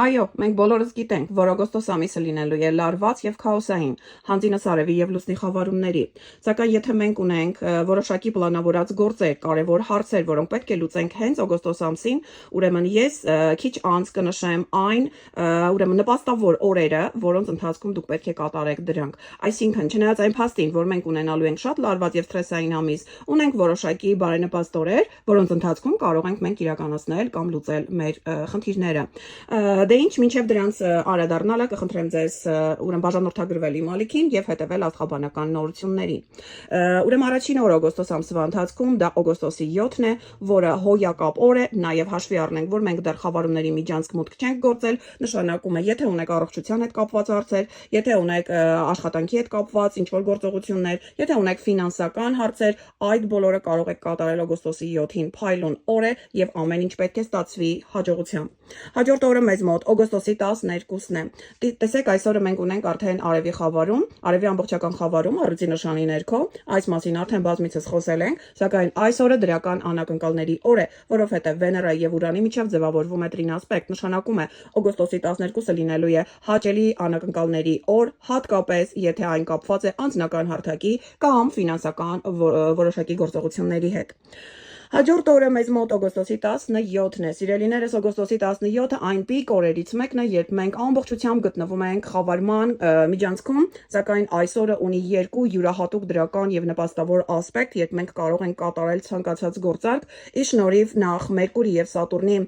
Այո, մենք բոլորս գիտենք, որ օգոստոս ամիսը լինելու է լարված եւ քաոսային, հանձինս արևի եւ լուսնի խավարումների։ Սակայն եթե մենք ունենք որոշակի պլանավորած գործեր, կարևոր հարցեր, որոնք պետք է լուծենք հենց օգոստոս ամսին, ուրեմն ես քիչ անց կնշեմ այն ուրեմն նպաստավոր օրերը, որոնց ընթացքում դուք պետք է կատարեք դրանք։ Այսինքն, չնայած այն փաստին, որ մենք ունենալու ենք շատ լարված եւ սթրեսային ամիս, ունենք որոշակի բարենպաստ օրեր, որոնց ընթացքում կարող ենք մենք իրականացնել կամ լուծել մեր խնդիրները։ Դե ինչ, մինչև դրանց անդրադառնալը կխնդրեմ ձեզ ուրեմն բաժանորդագրվել իմ ալիքին եւ հետեւել աստղաբանական նորություններին։ Ուրեմն առաջին օրը օգոստոս ամսվա ընթացքում դա օգոստոսի 7-ն է, որը հոյակապ օր է, նաեւ հաշվի առնենք, որ մենք դեռ խավարումների միջանցք մուտք չենք գործել, նշանակում է, եթե ունեք առողջության հետ կապված հարցեր, եթե ունեք աշխատանքի հետ կապված ինչ-որ գործողություններ, եթե ունեք ֆինանսական հարցեր, այդ բոլորը կարող եք կատարել օգոստոսի 7-ին, փայլուն օր է եւ ամեն ինչ պետք է ստացվի հաջողությամբ։ Հաջորդ օրը մեզ մոտ օգոստոսի 12-ն է։ Տեսեք, այսօրը մենք ունենք արդեն արևի խավարում, արևի ամբողջական խավարում առյուծի նշանի ներքո, այս մասին արդեն բազմիցս խոսել ենք, սակայն այսօրը դրական անակնկալների օր է, որովհետև Վեներայի եւ Ուրանի միջև ձևավորվում է տրին ասպեկտ, նշանակում է օգոստոսի 12-ը լինելու է հաճելի անակնկալների օր, հատկապես եթե այն կապված է անձնական հարթակի կամ ֆինանսական որոշակի գործողությունների հետ։ Հաջորդ օրը մեզ մոտ օգոստոսի 17-ն է։ Սիրելիներս, օգոստոսի 17-ը այն պիկ օրերից մեկն է, երբ մենք ամբողջությամբ գտնվում ենք խավարման միջանցքում, սակայն այս օրը ունի երկու յուրահատուկ դրական եւ նպաստավոր ասպեկտ, երբ մենք կարող ենք կատարել ցանկացած գործարք, ի շնորհիվ նախ Մերկուրի եւ Սատուրնի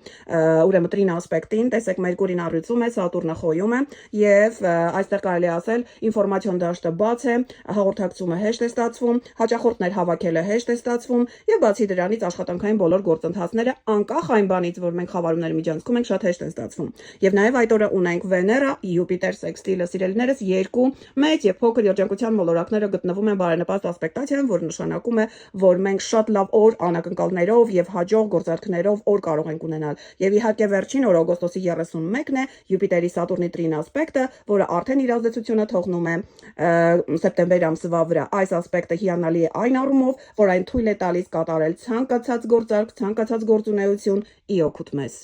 ուրեմն տրին ասպեկտին, տեսեք Մերկուրին առյուծում է, Սատուրնը խոյում է եւ այստեղ կարելի է ասել ինֆորմացիոն դաշտը բաց է, հաղորդակցումը հեշտ է ստացվում, հաճախորդներ հավաքելը հեշտ է ստացվում եւ բացի դրանից աշխատանքային բոլոր գործընթացները անկախ այն բանից, որ մենք խավարումների միջանցքում ենք, շատ հեշտ են ստացվում։ Եվ նաև այդ օրը ունենք Վեներա, Յուպիտեր սեքստիլը, սիրելիներս, երկու մեծ եւ փոքր երջանկության մոլորակները գտնվում են բարենպաստ ասպեկտացիայում, որը նշանակում է, որ մենք շատ լավ օր անակնկալներով եւ հաջող գործարքներով օր կարող ենք ունենալ։ Եվ իհարկե վերջին օրը օգոստոսի 31-ն է Յուպիտերի Սատուրնի տրին ասպեկտը, որը արդեն իր ազդեցությունը թողնում է սեպտեմբեր ամսվա վրա։ Այս ասպեկտը հիանալի է այն առումով, որ այն թույլ է տալիս կատարել ցանկացած գործարք, ցանկացած գործունեություն ի օգուտ մեզ։